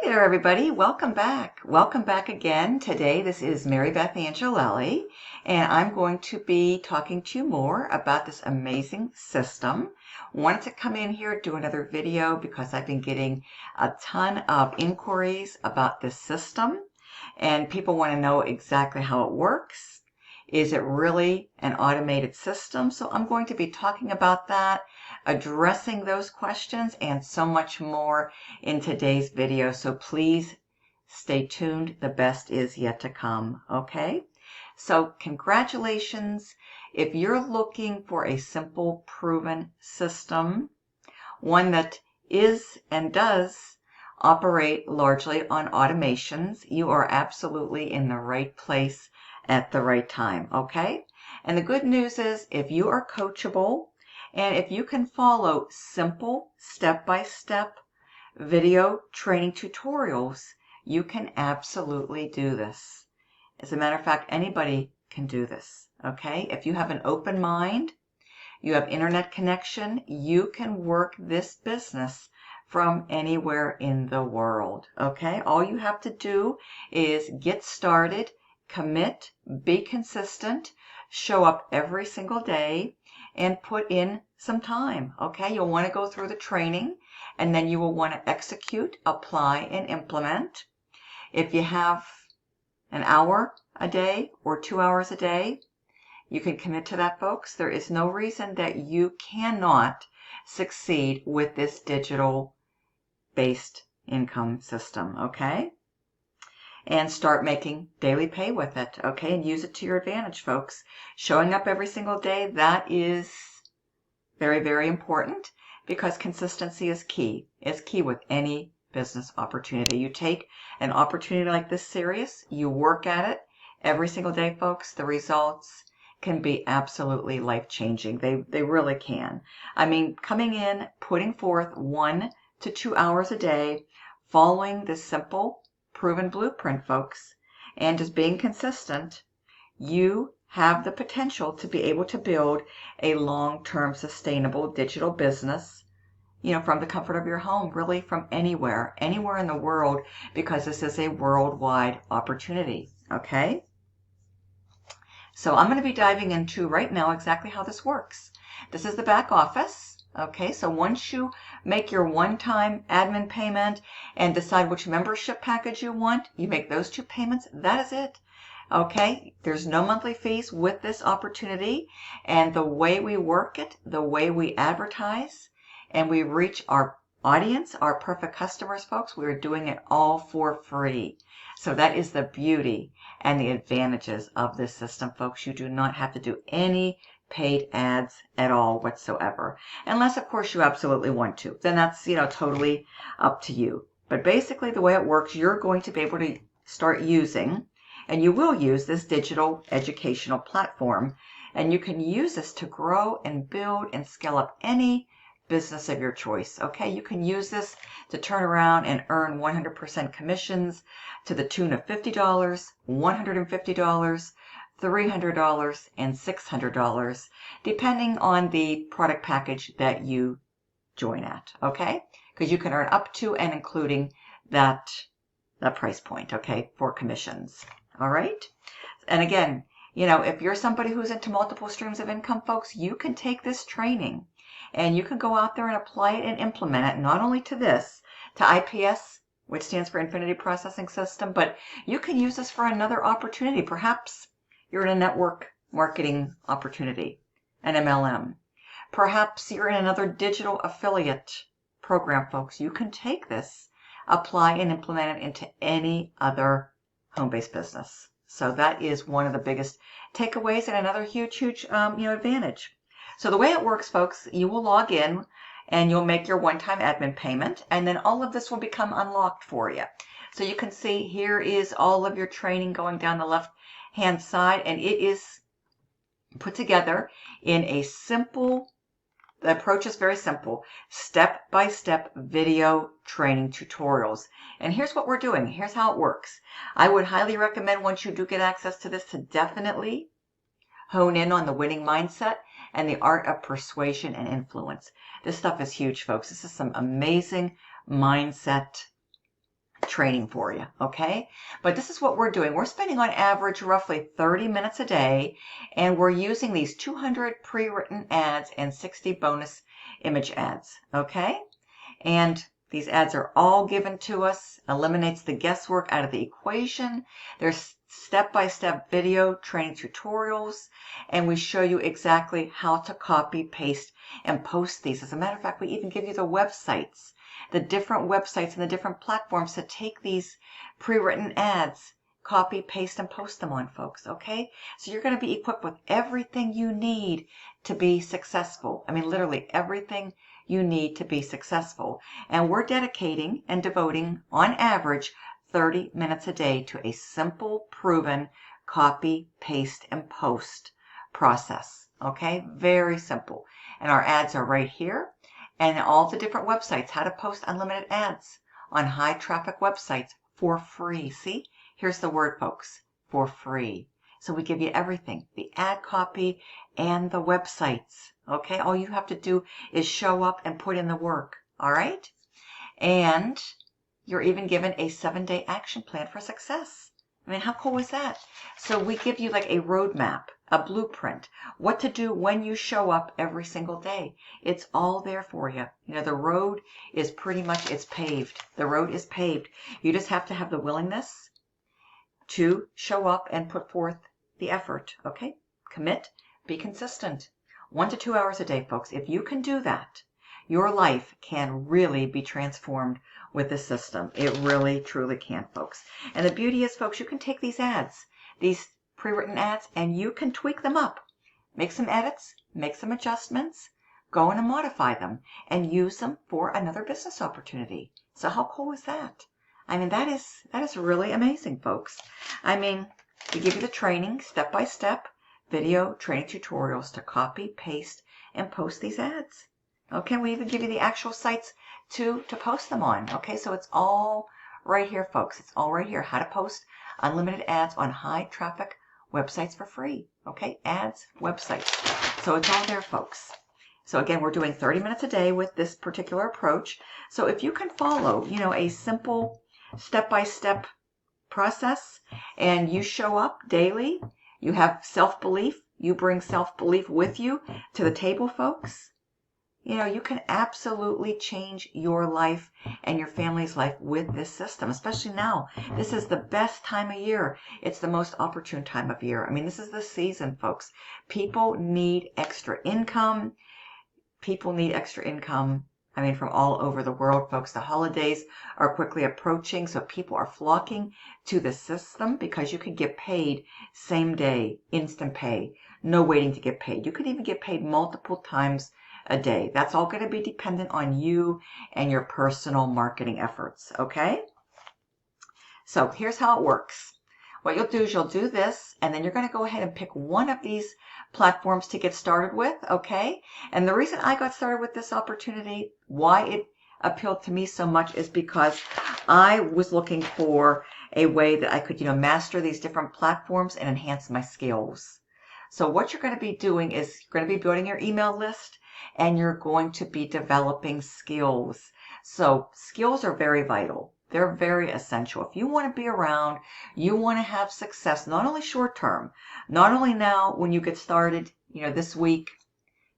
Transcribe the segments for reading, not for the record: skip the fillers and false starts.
there, everybody. Welcome back. Welcome back again. Today, this is Marybeth Angelelli, and I'm going to be talking to you more about this amazing system. Wanted to come in here, do another video because I've been getting a ton of inquiries about this system, and people want to know exactly how it works. Is it really an automated system? So I'm going to be talking about that, addressing those questions, and so much more in today's video. So please stay tuned. The best is yet to come. Okay? So congratulations. If you're looking for a simple, proven system, one that is and does operate largely on automations, you are absolutely in the right place at the right time, okay? And the good news is if you are coachable and if you can follow simple step-by-step video training tutorials, you can absolutely do this. As a matter of fact, anybody can do this, okay? If you have an open mind, you have internet connection, you can work this business from anywhere in the world, okay? All you have to do is get started, commit, be consistent, show up every single day, and put in some time, okay? You'll want to go through the training, and then you will want to execute, apply, and implement. If you have an hour a day or 2 hours a day, you can commit to that, folks. There is no reason that you cannot succeed with this digital-based income system, okay? And start making daily pay with it, okay? And use it to your advantage, folks. Showing up every single day, that is very, very important because consistency is key. It's key with any business opportunity. You take an opportunity like this serious, you work at it every single day, folks, the results can be absolutely life-changing. They really can. I mean, coming in, putting forth 1 to 2 hours a day, following this simple, proven blueprint, folks, and just being consistent, you have the potential to be able to build a long-term sustainable digital business, from the comfort of your home, really from anywhere in the world, because this is a worldwide opportunity, okay? So I'm going to be diving into right now exactly how this works. This is the back office. Okay, so once you make your one-time admin payment and decide which membership package you want, you make those 2 payments. That is it. Okay, there's no monthly fees with this opportunity. And the way we work it, the way we advertise, and we reach our audience, our perfect customers, folks, we're doing it all for free. So that is the beauty and the advantages of this system, folks. You do not have to do any paid ads at all whatsoever. Unless, of course, you absolutely want to. Then that's, totally up to you. But basically, the way it works, you're going to be able to start using, and you will use this digital educational platform. And you can use this to grow and build and scale up any business of your choice, okay? You can use this to turn around and earn 100% commissions to the tune of $50, $150, $300, and $600, depending on the product package that you join at, okay? Because you can earn up to and including that price point, okay, for commissions, all right? And again, if you're somebody who's into multiple streams of income, folks, you can take this training and you can go out there and apply it and implement it, not only to this, to IPS, which stands for Infinity Processing System, but you can use this for another opportunity. Perhaps you're in a network marketing opportunity, an MLM. Perhaps you're in another digital affiliate program, folks. You can take this, apply and implement it into any other home-based business. So that is one of the biggest takeaways and another huge, advantage. So the way it works, folks, you will log in and you'll make your one-time admin payment, and then all of this will become unlocked for you. So you can see here is all of your training going down the left-hand side, and it is put together in a simple, the approach is very simple, step-by-step video training tutorials. And here's what we're doing. Here's how it works. I would highly recommend, once you do get access to this, to definitely hone in on the winning mindset and the art of persuasion and influence. This stuff is huge, folks. This is some amazing mindset training for you, okay? But this is what we're doing. We're spending on average roughly 30 minutes a day, and we're using these 200 pre-written ads and 60 bonus image ads, okay? And these ads are all given to us, eliminates the guesswork out of the equation. There's step-by-step video training tutorials, and we show you exactly how to copy, paste, and post these. As a matter of fact, we even give you the websites, the different websites and the different platforms to take these pre-written ads, copy, paste, and post them on, folks, okay? So you're going to be equipped with everything you need to be successful. I mean, literally everything you need to be successful. And we're dedicating and devoting, on average, 30 minutes a day to a simple, proven copy, paste, and post process. Okay? Very simple. And our ads are right here. And all the different websites, how to post unlimited ads on high traffic websites for free. See? Here's the word, folks. For free. So we give you everything, the ad copy and the websites. Okay? All you have to do is show up and put in the work. All right? And you're even given a 7-day action plan for success. I mean, how cool is that? So we give you like a roadmap, a blueprint, what to do when you show up every single day. It's all there for you. You know, the road is pretty much, it's paved. The road is paved. You just have to have the willingness to show up and put forth the effort, okay? Commit, be consistent. 1 to 2 hours a day, folks. If you can do that, your life can really be transformed with this system. It really, truly can, folks. And the beauty is, folks, you can take these ads, these pre-written ads, and you can tweak them up. Make some edits, make some adjustments, go in and modify them, and use them for another business opportunity. So how cool is that? I mean, that is really amazing, folks. I mean, we give you the training, step-by-step, video training tutorials to copy, paste, and post these ads. Okay, we even give you the actual sites to post them on. Okay, so it's all right here, folks. It's all right here. How to post unlimited ads on high traffic websites for free. Okay, ads, websites. So it's all there, folks. So again, we're doing 30 minutes a day with this particular approach. So if you can follow, you know, a simple step-by-step process and you show up daily, you have self-belief, you bring self-belief with you to the table, folks. You know, you can absolutely change your life and your family's life with this system, especially now. This is the best time of year. It's the most opportune time of year. I mean, this is the season, folks. People need extra income. People need extra income. I mean, from all over the world, folks. The holidays are quickly approaching, so people are flocking to the system because you can get paid same day, instant pay. No waiting to get paid. You could even get paid multiple times a day. That's all going to be dependent on you and your personal marketing efforts, okay? So here's how it works. What you'll do is you'll do this, and then you're going to go ahead and pick one of these platforms to get started with, okay? And the reason I got started with this opportunity, why it appealed to me so much, is because I was looking for a way that I could, you know, master these different platforms and enhance my skills. So what you're going to be doing is you're going to be building your email list, and you're going to be developing skills. So skills are very vital. They're very essential. If you want to be around, you want to have success, not only short term, not only now when you get started, you know, this week,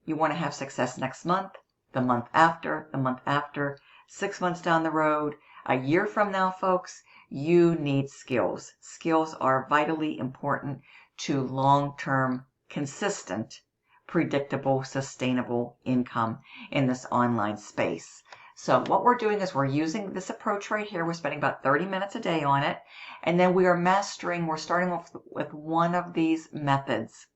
you want to have success next month, the month after, 6 months down the road, a year from now, folks, you need skills. Skills are vitally important to long-term, consistent, predictable, sustainable income in this online space. So what we're doing is we're using this approach right here. We're spending about 30 minutes a day on it. And then we're starting off with one of these methods.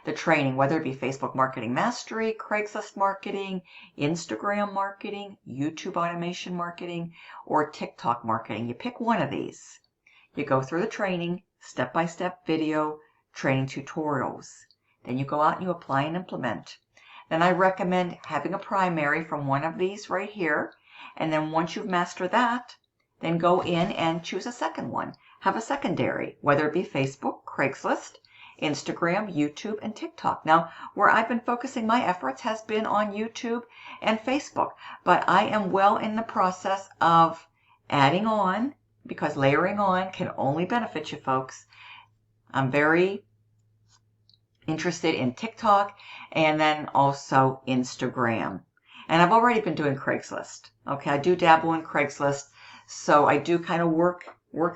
The training, whether it be Facebook Marketing Mastery, Craigslist marketing, Instagram marketing, YouTube automation marketing, or TikTok marketing. You pick one of these. You go through the training, step-by-step video, training tutorials. Then you go out and you apply and implement. Then I recommend having a primary from one of these right here. And then once you've mastered that, then go in and choose a second one. Have a secondary, whether it be Facebook, Craigslist, Instagram, YouTube, and TikTok. Now, where I've been focusing my efforts has been on YouTube and Facebook. But I am well in the process of adding on because layering on can only benefit you, folks. I'm very interested in TikTok and then also Instagram. And I've already been doing Craigslist. Okay, I do dabble in Craigslist, so I do kind of work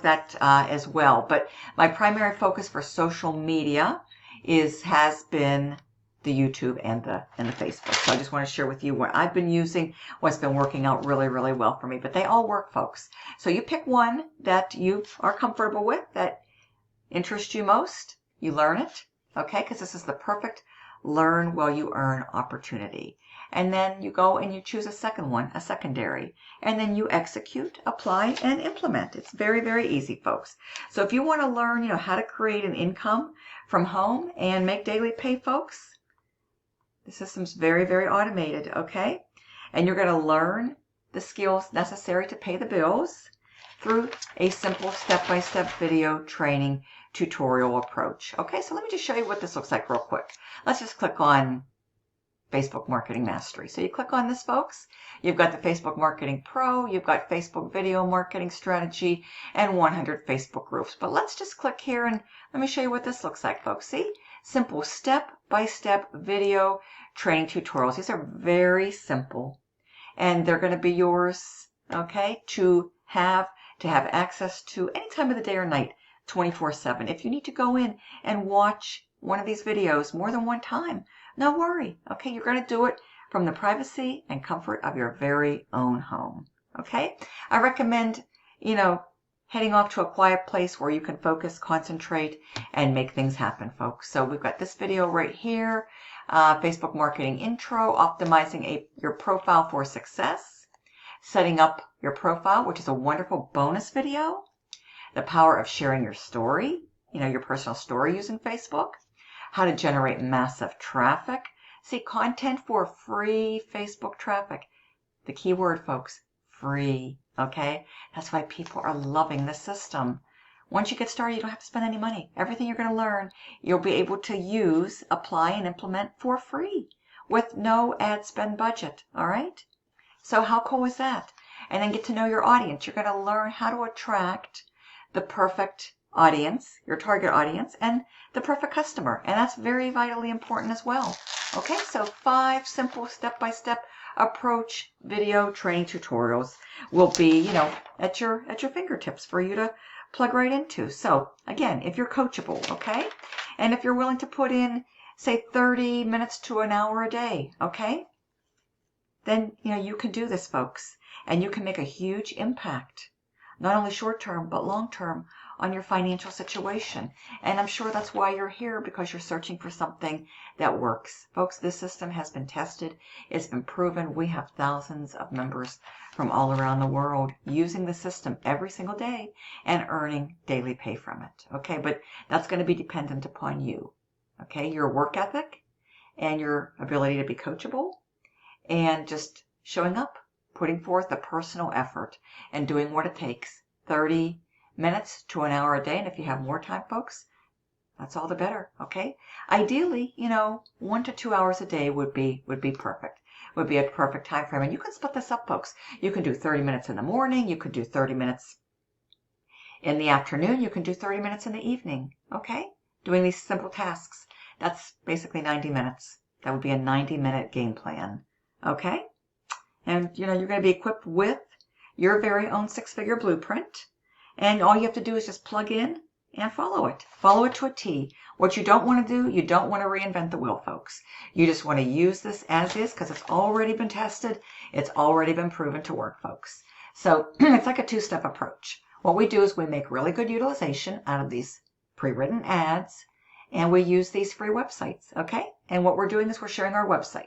that as well. But my primary focus for social media has been the YouTube and the Facebook. So I just want to share with you what I've been using, what's been working out really, really well for me. But they all work, folks. So you pick one that you are comfortable with, that interests you most. You learn it, okay? Because this is the perfect learn while you earn opportunity. And then you go and you choose a second one, a secondary. And then you execute, apply, and implement. It's very, very easy, folks. So if you want to learn, how to create an income from home and make daily pay, folks, the system's very, very automated, okay? And you're going to learn the skills necessary to pay the bills through a simple step-by-step video training tutorial approach. Okay, so let me just show you what this looks like real quick. Let's just click on Facebook Marketing Mastery. So you click on this, folks. You've got the Facebook Marketing Pro, you've got Facebook Video Marketing Strategy, and 100 Facebook groups. But let's just click here and let me show you what this looks like, folks. See? Simple step-by-step video training tutorials. These are very simple, and they're going to be yours, okay, to have access to any time of the day or night, 24/7. If you need to go in and watch one of these videos more than one time, no worry, okay? You're going to do it from the privacy and comfort of your very own home, okay? I recommend, heading off to a quiet place where you can focus, concentrate, and make things happen, folks. So we've got this video right here, Facebook Marketing Intro, optimizing your profile for success, setting up your profile, which is a wonderful bonus video, the power of sharing your story, your personal story using Facebook, how to generate massive traffic. See, content for free Facebook traffic. The key word, folks, free, okay? That's why people are loving the system. Once you get started, you don't have to spend any money. Everything you're going to learn, you'll be able to use, apply, and implement for free with no ad spend budget, all right? So how cool is that? And then get to know your audience. You're going to learn how to attract the perfect audience, your target audience, and the perfect customer. And that's very vitally important as well. Okay, so 5 simple step-by-step approach video training tutorials will be, at your fingertips for you to plug right into. So again, if you're coachable, okay, and if you're willing to put in, say, 30 minutes to an hour a day, okay, then you can do this, folks, and you can make a huge impact, not only short-term but long-term, on your financial situation. And I'm sure that's why you're here, because you're searching for something that works. Folks, this system has been tested. It's been proven. We have thousands of members from all around the world using the system every single day and earning daily pay from it. Okay, but that's going to be dependent upon you. Okay, your work ethic and your ability to be coachable and just showing up, putting forth the personal effort and doing what it takes. 30 minutes to an hour a day. And if you have more time, folks, that's all the better. Okay. Ideally, 1 to 2 hours a day would be perfect. Would be a perfect time frame. And you can split this up, folks. You can do 30 minutes in the morning. You could do 30 minutes in the afternoon. You can do 30 minutes in the evening. Okay. Doing these simple tasks. That's basically 90 minutes. That would be a 90-minute game plan. Okay. And, you're going to be equipped with your very own 6-figure blueprint. And all you have to do is just plug in and follow it. Follow it to a T. What you don't want to do, you don't want to reinvent the wheel, folks. You just want to use this as is because it's already been tested. It's already been proven to work, folks. So it's like a 2-step approach. What we do is we make really good utilization out of these pre-written ads, and we use these free websites, okay? And what we're doing is we're sharing our website.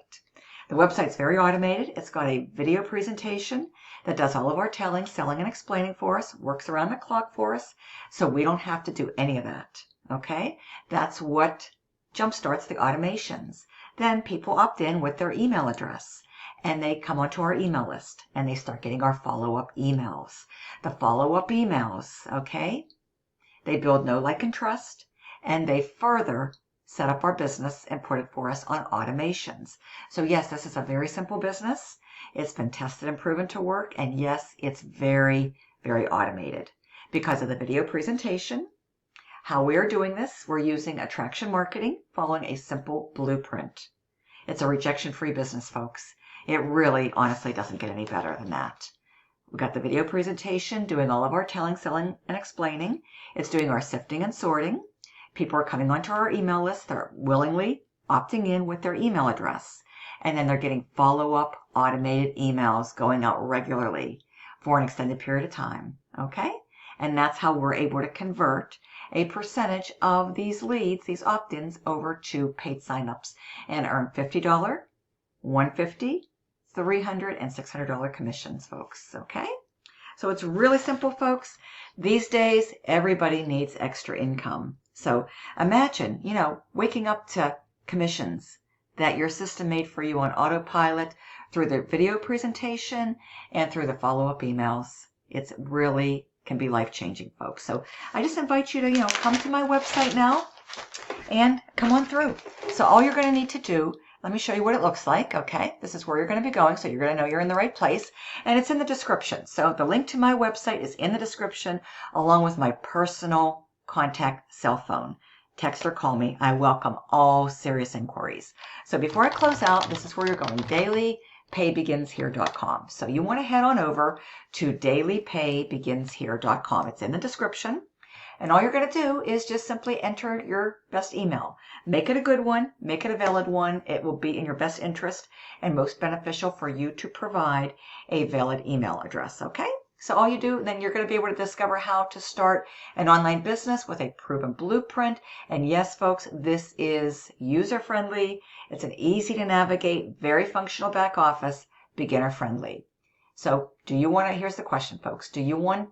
The website's very automated. It's got a video presentation that does all of our telling, selling, and explaining for us, works around the clock for us, so we don't have to do any of that, okay? That's what jumpstarts the automations. Then people opt in with their email address, and they come onto our email list, and they start getting our follow-up emails. The follow-up emails, okay? They build know, like, and trust, and they further set up our business and put it for us on automations. So yes, this is a very simple business. It's been tested and proven to work. And yes, it's very, very automated. because of the video presentation. How we are doing this, we're using attraction marketing, following a simple blueprint. It's a rejection-free business, folks. It really, honestly, doesn't get any better than that. We've got the video presentation, doing all of our telling, selling, and explaining. It's doing our sifting and sorting. People are coming onto our email list. They're willingly opting in with their email address. And then they're getting follow-up automated emails going out regularly for an extended period of time. Okay? And that's how we're able to convert a percentage of these leads, these opt-ins, over to paid signups and earn $50, $150, $300, and $600 commissions, folks. Okay? So it's really simple, folks. These days, everybody needs extra income. So imagine, waking up to commissions that your system made for you on autopilot through the video presentation and through the follow-up emails. It's really can be life-changing, folks. So I just invite you to, come to my website now and come on through. So all you're going to need to do, let me show you what it looks like, okay? This is where you're going to be going, so you're going to know you're in the right place. And it's in the description. So the link to my website is in the description, along with my personal contact cell phone. Text or call me. I welcome all serious inquiries. So before I close out, this is where you're going, dailypaybeginshere.com. So you want to head on over to dailypaybeginshere.com. It's in the description. And all you're going to do is just simply enter your best email. Make it a good one. Make it a valid one. It will be in your best interest and most beneficial for you to provide a valid email address, okay? So all you do, then you're going to be able to discover how to start an online business with a proven blueprint. And yes, folks, this is user-friendly. It's an easy to navigate, very functional back office, beginner-friendly. So here's the question, folks. Do you want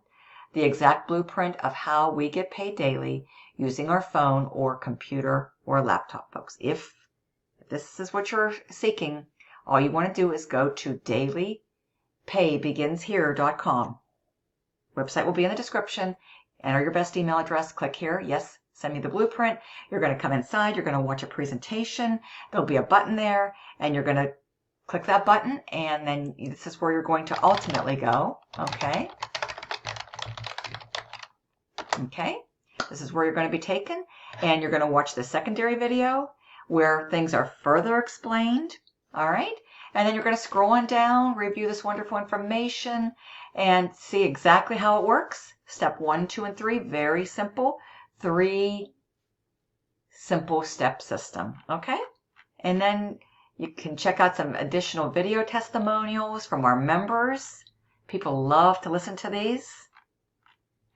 the exact blueprint of how we get paid daily using our phone or computer or laptop, folks? If this is what you're seeking, all you want to do is go to dailypaybeginshere.com. Website will be in the description. Enter your best email address. Click here. Yes, send me the blueprint. You're going to come inside. You're going to watch a presentation. There'll be a button there, and you're going to click that button, and then this is where you're going to ultimately go. Okay. Okay. This is where you're going to be taken, and you're going to watch the secondary video where things are further explained. All right. And then you're going to scroll on down, review this wonderful information, and see exactly how it works. Step 1, 2, and 3, very simple. 3 simple step system, okay? And then you can check out some additional video testimonials from our members. People love to listen to these,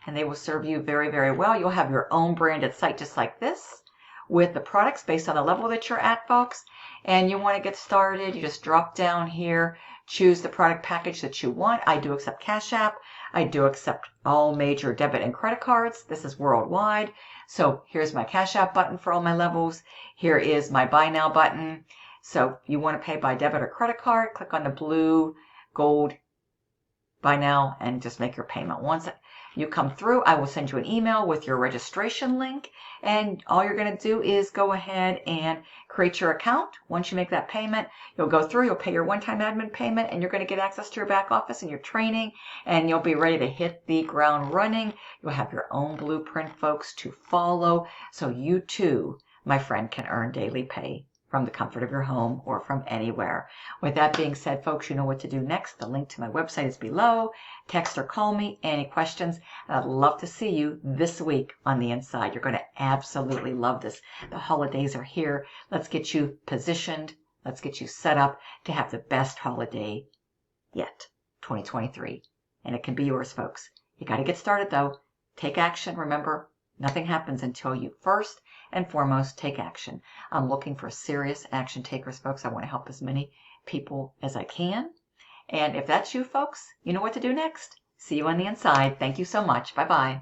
and they will serve you very, very well. You'll have your own branded site just like this with the products based on the level that you're at, folks. And you want to get started, you just drop down here, choose the product package that you want. I do accept Cash App. I do accept all major debit and credit cards. This is worldwide. So here's my Cash App button for all my levels. Here is my Buy Now button. So you want to pay by debit or credit card, click on the blue, gold, Buy Now, and just make your payment. Once you come through, I will send you an email with your registration link, and all you're going to do is go ahead and create your account. Once you make that payment, you'll go through, you'll pay your one-time admin payment, and you're going to get access to your back office and your training, and you'll be ready to hit the ground running. You'll have your own blueprint, folks, to follow, so you too, my friend, can earn daily pay from the comfort of your home or from anywhere. With that being said, folks, you know what to do next. The link to my website is below. Text or call me. Any questions? And I'd love to see you this week on the inside. You're going to absolutely love this. The holidays are here. Let's get you positioned. Let's get you set up to have the best holiday yet, 2023. And it can be yours, folks. You got to get started, though. Take action. Remember, nothing happens until you first and foremost take action. I'm looking for serious action takers, folks. I want to help as many people as I can. And if that's you, folks, you know what to do next. See you on the inside. Thank you so much. Bye-bye.